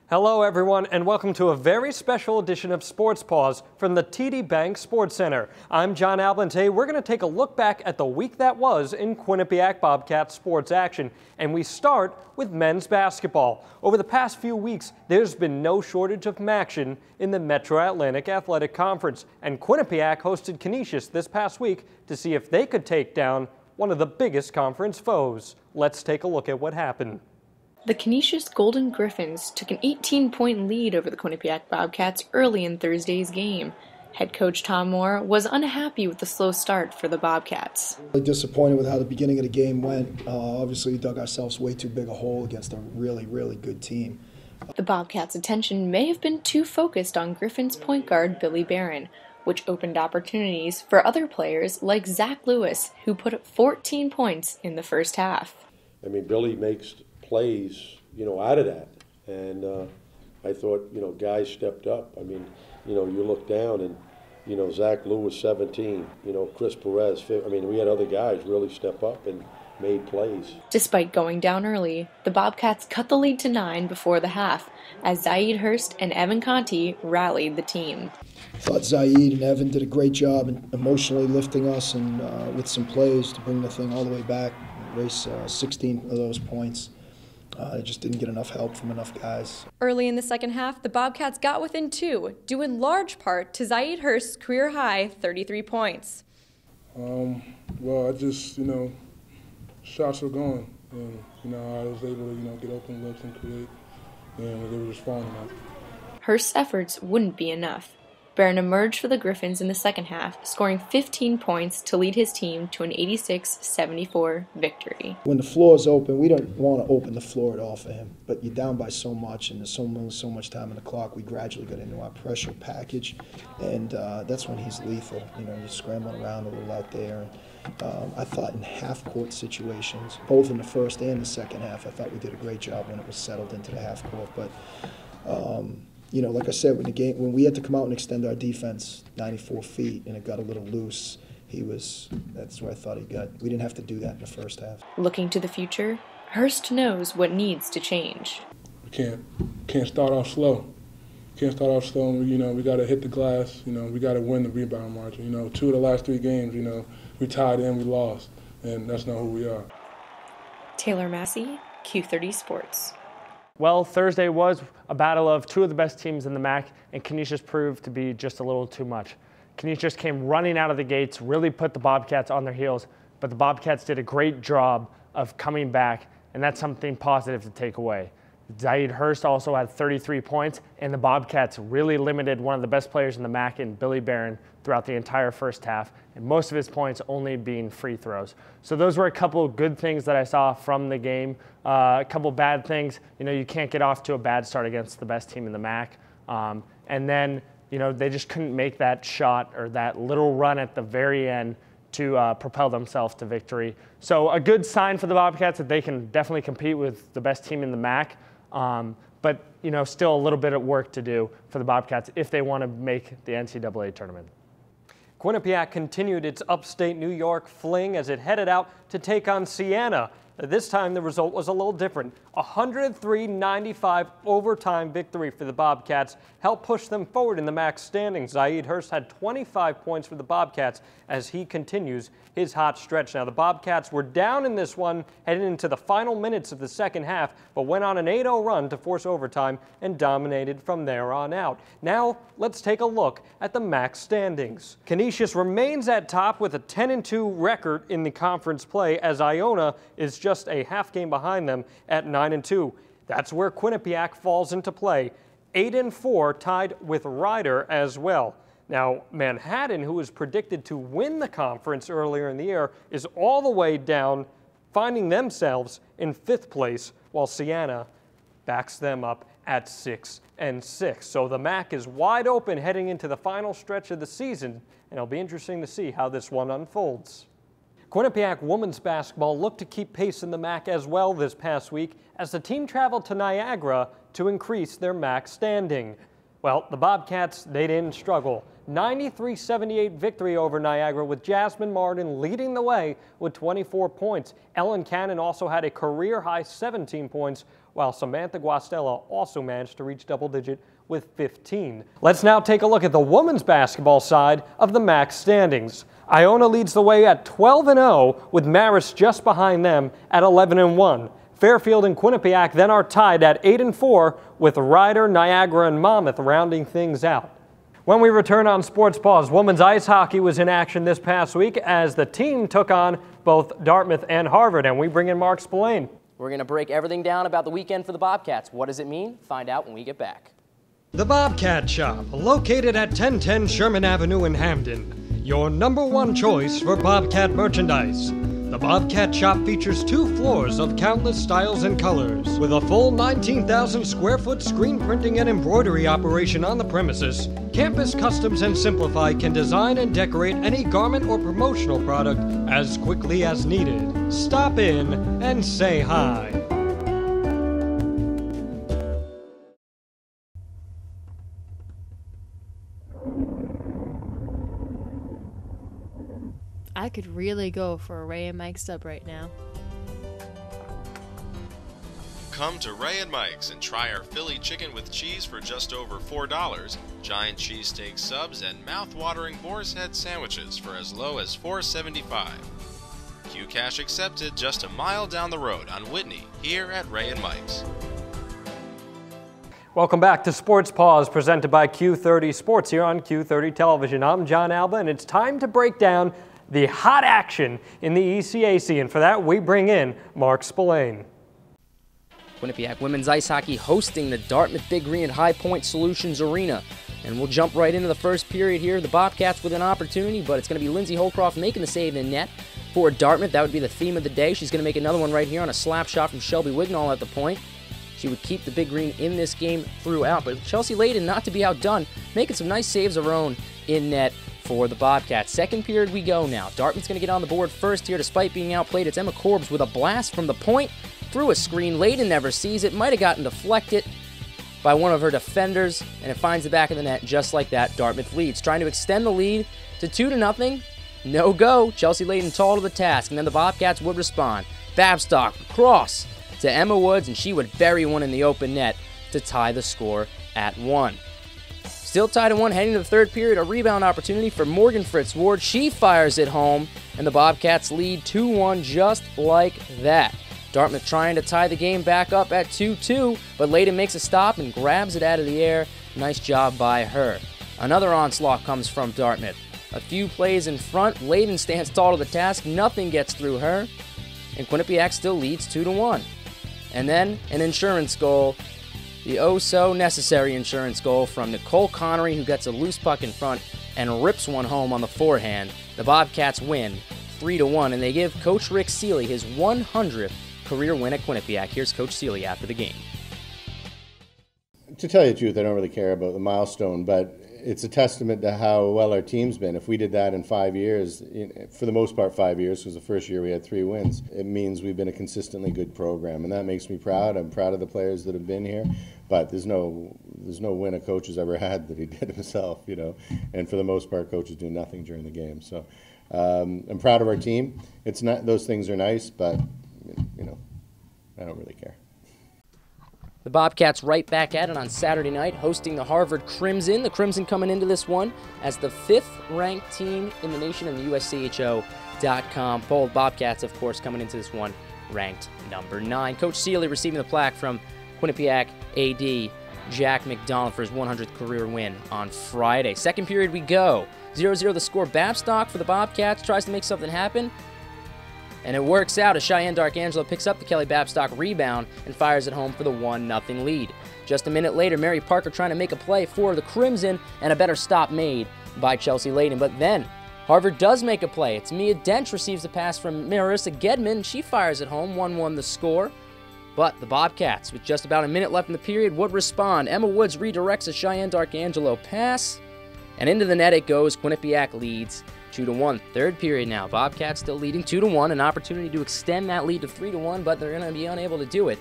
Hello everyone and welcome to a very special edition of Sports Paws from the TD Bank Sports Center. I'm Jon Alba and today we're going to take a look back at the week that was in Quinnipiac Bobcats sports action. And we start with men's basketball. Over the past few weeks, there's been no shortage of action in the Metro Atlantic Athletic Conference. And Quinnipiac hosted Canisius this past week to see if they could take down one of the biggest conference foes. Let's take a look at what happened. The Canisius Golden Griffins took an 18-point lead over the Quinnipiac Bobcats early in Thursday's game. Head coach Tom Moore was unhappy with the slow start for the Bobcats. Really disappointed with how the beginning of the game went. Obviously, we dug ourselves way too big a hole against a really, really good team. The Bobcats' attention may have been too focused on Griffins point guard Billy Barron, which opened opportunities for other players like Zach Lewis, who put up 14 points in the first half. I mean, Billy makes plays, out of that. And I thought, guys stepped up. I mean, you look down and, Zach Lewis, 17, Chris Perez, 15. I mean, we had other guys really step up and made plays. Despite going down early, the Bobcats cut the lead to 9 before the half, as Zaid Hurst and Evan Conti rallied the team. I thought Zaid and Evan did a great job in emotionally lifting us and with some plays to bring the thing all the way back, race 16 of those points. I just didn't get enough help from enough guys. Early in the second half, the Bobcats got within 2, due in large part to Zaid Hurst's career-high 33 points. Well, I just, shots were going, and, I was able to, get open looks and create, and they were just falling out. Hurst's efforts wouldn't be enough. Barron emerged for the Griffins in the second half, scoring 15 points to lead his team to an 86-74 victory. When the floor is open, we don't want to open the floor at all for him, but you're down by so much and there's so much time on the clock, we gradually got into our pressure package, and that's when he's lethal. You're scrambling around a little out there. I thought in half-court situations, both in the first and the second half, I thought we did a great job when it was settled into the half-court, but like I said, when we had to come out and extend our defense 94 feet and it got a little loose, that's where I thought he got. We didn't have to do that in the first half. Looking to the future, Hurst knows what needs to change. We can't start off slow. We got to hit the glass. We got to win the rebound margin. 2 of the last 3 games, we tied and we lost, and that's not who we are. Taylor Massey, Q30 Sports. Well, Thursday was a battle of 2 of the best teams in the MAC, and Canisius proved to be just a little too much. Canisius came running out of the gates, really put the Bobcats on their heels, but the Bobcats did a great job of coming back, and that's something positive to take away. Zaid Hurst also had 33 points, and the Bobcats really limited one of the best players in the MAC in Billy Barron throughout the entire first half, and most of his points only being free throws. So those were a couple of good things that I saw from the game. A couple bad things, you can't get off to a bad start against the best team in the MAC. And then, they just couldn't make that shot or that little run at the very end to propel themselves to victory. So a good sign for the Bobcats that they can definitely compete with the best team in the MAC. But, still a little bit of work to do for the Bobcats if they want to make the NCAA tournament. Quinnipiac continued its upstate New York fling as it headed out to take on Siena. This time the result was a little different. A 103-95 overtime victory for the Bobcats helped push them forward in the MAC standings. Zaid Hurst had 25 points for the Bobcats as he continues his hot stretch. Now the Bobcats were down in this one heading into the final minutes of the second half, but went on an 8-0 run to force overtime and dominated from there on out. Now let's take a look at the MAC standings. Canisius remains at top with a 10-2 record in the conference play as Iona is just a half game behind them at 9-2. That's where Quinnipiac falls into play. 8-4 tied with Ryder as well. Now, Manhattan, who was predicted to win the conference earlier in the year, is all the way down, finding themselves in 5th place, while Siena backs them up at 6-6. So the MAC is wide open heading into the final stretch of the season, and it'll be interesting to see how this one unfolds. Quinnipiac women's basketball looked to keep pace in the MAC as well this past week as the team traveled to Niagara to increase their MAC standing. Well, the Bobcats, they didn't struggle. 93-78 victory over Niagara with Jasmine Martin leading the way with 24 points. Ellen Cannon also had a career-high 17 points, while Samantha Guastella also managed to reach double digit with 15. Let's now take a look at the women's basketball side of the MAC standings. Iona leads the way at 12-0, with Marist just behind them at 11-1. Fairfield and Quinnipiac then are tied at 8-4, with Ryder, Niagara, and Monmouth rounding things out. When we return on Sports Paws, women's ice hockey was in action this past week as the team took on both Dartmouth and Harvard, and we bring in Mark Spillane. We're going to break everything down about the weekend for the Bobcats. What does it mean? Find out when we get back. The Bobcat Shop, located at 1010 Sherman Avenue in Hamden. Your #1 choice for Bobcat merchandise. The Bobcat Shop features 2 floors of countless styles and colors. With a full 19,000 square foot screen printing and embroidery operation on the premises, Campus Customs and Simplify can design and decorate any garment or promotional product as quickly as needed. Stop in and say hi. I could really go for a Ray and Mike sub right now. Come to Ray and Mike's and try our Philly chicken with cheese for just over $4, giant cheesesteak subs, and mouth-watering boar's head sandwiches for as low as $4.75. Q-Cash accepted just a mile down the road on Whitney, here at Ray and Mike's. Welcome back to Sports Paws, presented by Q30 Sports here on Q30 Television. I'm Jon Alba, and it's time to break down the hot action in the ECAC, and for that we bring in Mark Spillane. Quinnipiac women's ice hockey hosting the Dartmouth Big Green at High Point Solutions Arena. And we'll jump right into the first period here. The Bobcats with an opportunity, but it's going to be Lindsay Holcroft making the save in net for Dartmouth. That would be the theme of the day. She's going to make another one right here on a slap shot from Shelby Wignall at the point. She would keep the Big Green in this game throughout, but Chelsea Layden, not to be outdone, making some nice saves of her own in net for the Bobcats. Second period we go now. Dartmouth's going to get on the board first here despite being outplayed. It's Emma Corbs with a blast from the point through a screen. Layden never sees it. Might have gotten deflected by one of her defenders, and it finds the back of the net just like that. Dartmouth leads. Trying to extend the lead to 2-0. No go. Chelsea Layden tall to the task, and then the Bobcats would respond. Babstock cross to Emma Woods, and she would bury one in the open net to tie the score at 1. Still tied at 1, heading to the third period, a rebound opportunity for Morgan Fritz Ward. She fires it home, and the Bobcats lead 2-1 just like that. Dartmouth trying to tie the game back up at 2-2, but Layden makes a stop and grabs it out of the air. Nice job by her. Another onslaught comes from Dartmouth. A few plays in front, Layden stands tall to the task, nothing gets through her, and Quinnipiac still leads 2-1. And then an insurance goal. The oh-so-necessary insurance goal from Nicole Connery, who gets a loose puck in front and rips one home on the forehand. The Bobcats win 3-1, and they give Coach Rick Seeley his 100th career win at Quinnipiac. Here's Coach Seeley after the game. To tell you the truth, I don't really care about the milestone, but it's a testament to how well our team's been. If we did that in 5 years, for the most part 5 years, because the first year we had 3 wins, it means we've been a consistently good program, and that makes me proud. I'm proud of the players that have been here, but there's no win a coach has ever had that he did himself, and for the most part, coaches do nothing during the game. So I'm proud of our team. It's not, those things are nice, but I don't really care. The Bobcats right back at it on Saturday night, hosting the Harvard Crimson. The Crimson coming into this one as the 5th-ranked team in the nation in the USCHO.com poll. Bobcats, of course, coming into this one ranked number 9. Coach Seeley receiving the plaque from Quinnipiac AD Jack McDonald for his 100th career win on Friday. Second period we go. 0-0 the score. Babstock for the Bobcats tries to make something happen, and it works out as Cheyenne Darkangelo picks up the Kelly Babstock rebound and fires it home for the 1-0 lead. Just a minute later, Mary Parker trying to make a play for the Crimson, and a better stop made by Chelsea Layden. But then Harvard does make a play. It's Mia Dench receives the pass from Marissa Gedman. She fires it home, 1-1 the score. But the Bobcats, with just about a minute left in the period, would respond. Emma Woods redirects a Cheyenne Darkangelo pass, and into the net it goes. Quinnipiac leads 2-1. Third period now. Bobcats still leading 2-1. An opportunity to extend that lead to 3-1, but they're going to be unable to do it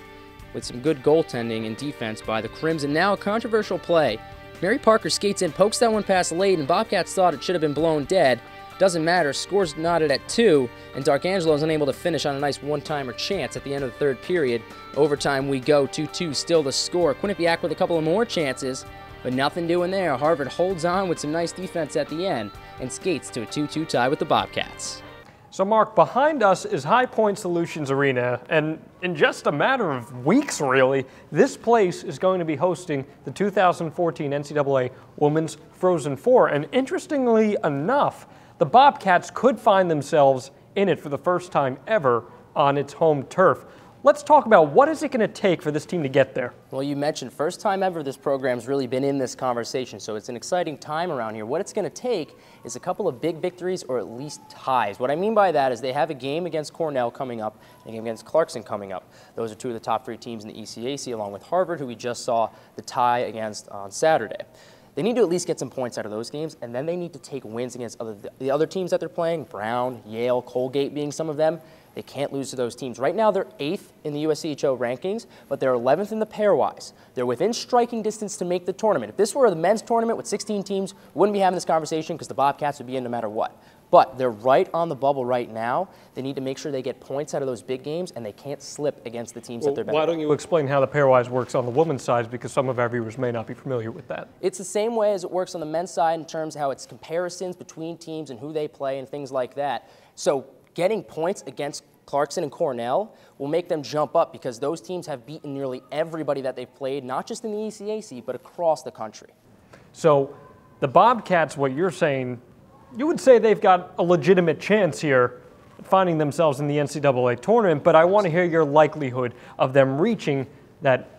with some good goaltending and defense by the Crimson. Now a controversial play. Mary Parker skates in, pokes that one past Layden. Bobcats thought it should have been blown dead, Doesn't matter, score's knotted at 2, and D'Arcangelo is unable to finish on a nice one-timer chance at the end of the third period. Overtime we go, 2-2 still the score. Quinnipiac with a couple of more chances, but nothing doing there. Harvard holds on with some nice defense at the end and skates to a 2-2 tie with the Bobcats. So Mark, behind us is High Point Solutions Arena, and in just a matter of weeks really, this place is going to be hosting the 2014 NCAA Women's Frozen Four. And interestingly enough, the Bobcats could find themselves in it for the first time ever on its home turf. Let's talk about what is it going to take for this team to get there. Well, you mentioned first time ever this program's really been in this conversation, so it's an exciting time around here. What it's going to take is a couple of big victories or at least ties. What I mean by that is they have a game against Cornell coming up and a game against Clarkson coming up. Those are two of the top 3 teams in the ECAC, along with Harvard, who we just saw the tie against on Saturday. They need to at least get some points out of those games, and then they need to take wins against the other teams that they're playing, Brown, Yale, Colgate being some of them. They can't lose to those teams. Right now, they're 8th in the USCHO rankings, but they're 11th in the pairwise. They're within striking distance to make the tournament. If this were the men's tournament with 16 teams, we wouldn't be having this conversation because the Bobcats would be in no matter what. But they're right on the bubble right now. They need to make sure they get points out of those big games, and they can't slip against the teams that they're better. Why don't you explain how the pairwise works on the women's side, because some of our viewers may not be familiar with that. It's the same way as it works on the men's side in terms of how it's comparisons between teams and who they play and things like that. So getting points against Clarkson and Cornell will make them jump up because those teams have beaten nearly everybody that they've played, not just in the ECAC, but across the country. So the Bobcats, what you're saying, you would say they've got a legitimate chance here at finding themselves in the NCAA tournament, but I want to hear your likelihood of them reaching that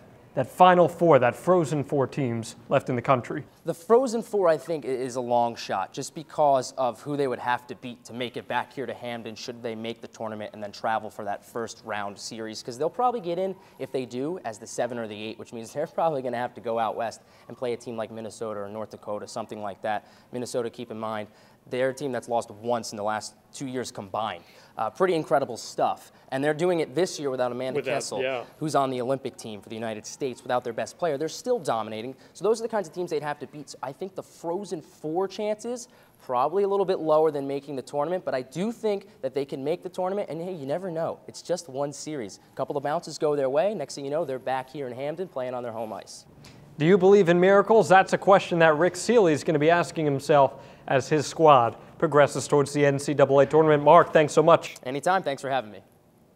Final Four, that Frozen Four teams left in the country. The Frozen Four, I think, is a long shot just because of who they would have to beat to make it back here to Hamden should they make the tournament and then travel for that first round series, because they'll probably get in, if they do, as the 7 or the 8, which means they're probably going to have to go out west and play a team like Minnesota or North Dakota, something like that. Minnesota, keep in mind, they're a team that's lost once in the last 2 years combined. Pretty incredible stuff. And they're doing it this year without Amanda Kessel, who's on the Olympic team for the United States, without their best player. They're still dominating. So those are the kinds of teams they'd have to beat. So I think the Frozen Four chances, probably a little bit lower than making the tournament, but I do think that they can make the tournament. And hey, you never know. It's just one series. A couple of bounces go their way. Next thing you know, they're back here in Hamden playing on their home ice. Do you believe in miracles? That's a question that Rick Seeley is going to be asking himself as his squad progresses towards the NCAA tournament. Mark, thanks so much. Anytime. Thanks for having me.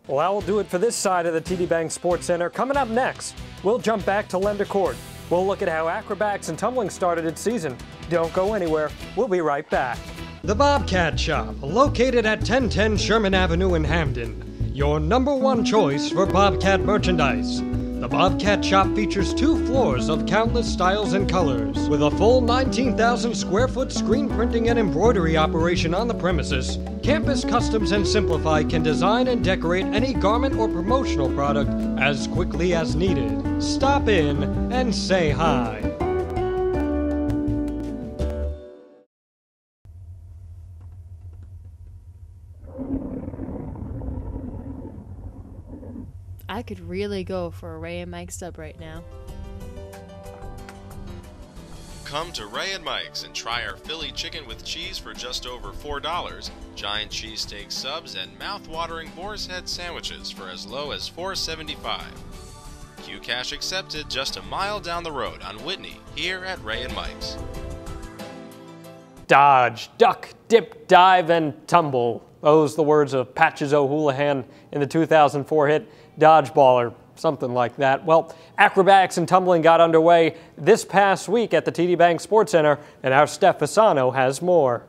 Well, that will do it for this side of the TD Bank Sports Center. Coming up next, we'll jump back to Lender Court. We'll look at how acrobatics and tumbling started its season. Don't go anywhere. We'll be right back. The Bobcat Shop, located at 1010 Sherman Avenue in Hamden. Your #1 choice for Bobcat merchandise. The Bobcat Shop features 2 floors of countless styles and colors. With a full 19,000 square foot screen printing and embroidery operation on the premises, Campus Customs and Simplify can design and decorate any garment or promotional product as quickly as needed. Stop in and say hi. I could really go for a Ray and Mike sub right now. Come to Ray and Mike's and try our Philly chicken with cheese for just over $4, giant cheesesteak subs, and mouth-watering boar's head sandwiches for as low as $4.75. Q-Cash accepted just a mile down the road on Whitney, here at Ray and Mike's. Dodge, duck, dip, dive, and tumble. Those the words of Patches O'Houlihan in the 2004 hit Dodgeball, or something like that. Well, acrobatics and tumbling got underway this past week at the TD Bank Sports Center, and our Steph Fasano has more.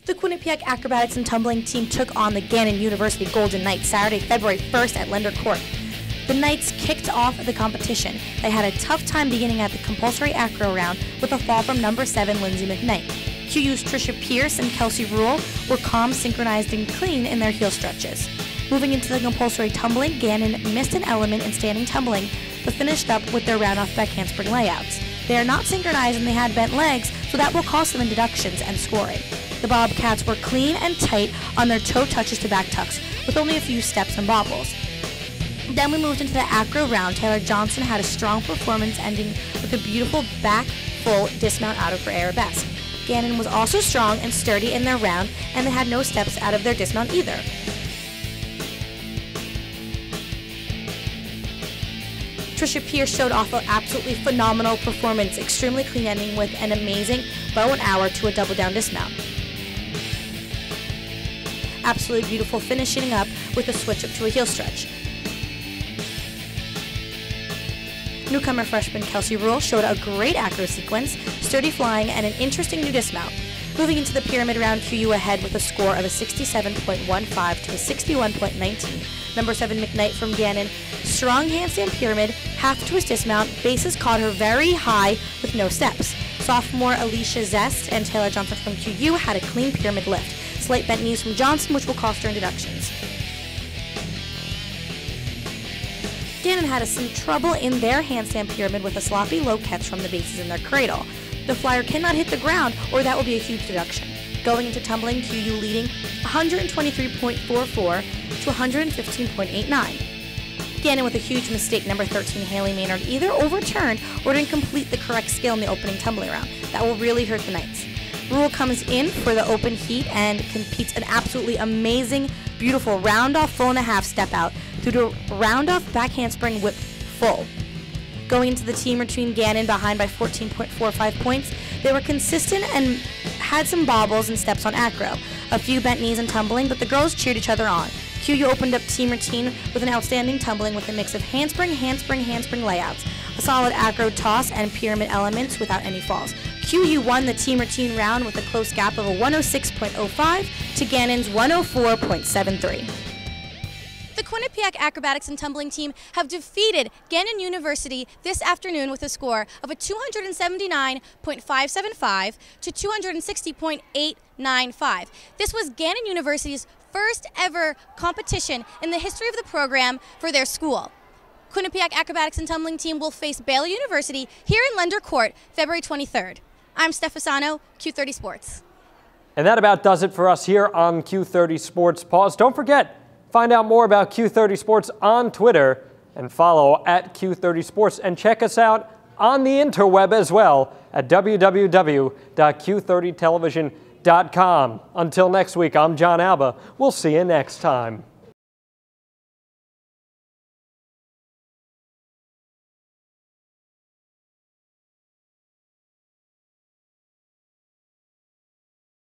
The Quinnipiac Acrobatics and Tumbling team took on the Gannon University Golden Knights Saturday, February 1st at Lender Court. The Knights kicked off the competition. They had a tough time beginning at the compulsory acro round with a fall from number 7 Lindsay McKnight. QU's Trisha Pierce and Kelsey Rule were calm, synchronized, and clean in their heel stretches. Moving into the compulsory tumbling, Gannon missed an element in standing tumbling, but finished up with their round-off back handspring layouts. They are not synchronized and they had bent legs, so that will cost them in deductions and scoring. The Bobcats were clean and tight on their toe touches to back tucks, with only a few steps and bobbles. Then we moved into the acro round. Taylor Johnson had a strong performance, ending with a beautiful back full dismount out of her arabesque. Gannon was also strong and sturdy in their round, and they had no steps out of their dismount either. Trisha Pierce showed off an absolutely phenomenal performance, extremely clean ending with an amazing bow and hour to a double down dismount. Absolutely beautiful finishing up with a switch up to a heel stretch. Newcomer freshman Kelsey Rule showed a great acro sequence, sturdy flying, and an interesting new dismount. Moving into the pyramid round, QU ahead with a score of a 67.15 to a 61.19. Number 7 McKnight from Gannon, strong handstand pyramid, half twist dismount, bases caught her very high with no steps. Sophomore Alicia Zest and Taylor Johnson from QU had a clean pyramid lift. Slight bent knees from Johnson, which will cost her introductions. Gannon had some trouble in their handstand pyramid with a sloppy low catch from the bases in their cradle. The flyer cannot hit the ground, or that will be a huge deduction. Going into tumbling, QU leading 123.44 to 115.89. Gannon with a huge mistake, number 13 Haley Maynard either overturned or didn't complete the correct skill in the opening tumbling round. That will really hurt the Knights. Rule comes in for the open heat and competes an absolutely amazing, beautiful round-off full and a half step out through to round-off back handspring whip full. Going into the team routine, Gannon behind by 14.45 points. They were consistent and had some bobbles and steps on acro. A few bent knees and tumbling, but the girls cheered each other on. QU opened up team routine with an outstanding tumbling with a mix of handspring, handspring, handspring layouts, a solid acro toss, and pyramid elements without any falls. QU won the team routine round with a close gap of a 106.05 to Gannon's 104.73. The Quinnipiac Acrobatics and Tumbling team have defeated Gannon University this afternoon with a score of a 279.575 to 260.895. This was Gannon University's first ever competition in the history of the program for their school. Quinnipiac Acrobatics and Tumbling team will face Baylor University here in Lender Court February 23rd. I'm Steph Fasano, Q30 Sports. And that about does it for us here on Q30 Sports Paws. Don't forget, find out more about Q30 Sports on Twitter and follow at Q30 Sports, and check us out on the interweb as well at www.q30television.com. Until next week, I'm Jon Alba. We'll see you next time.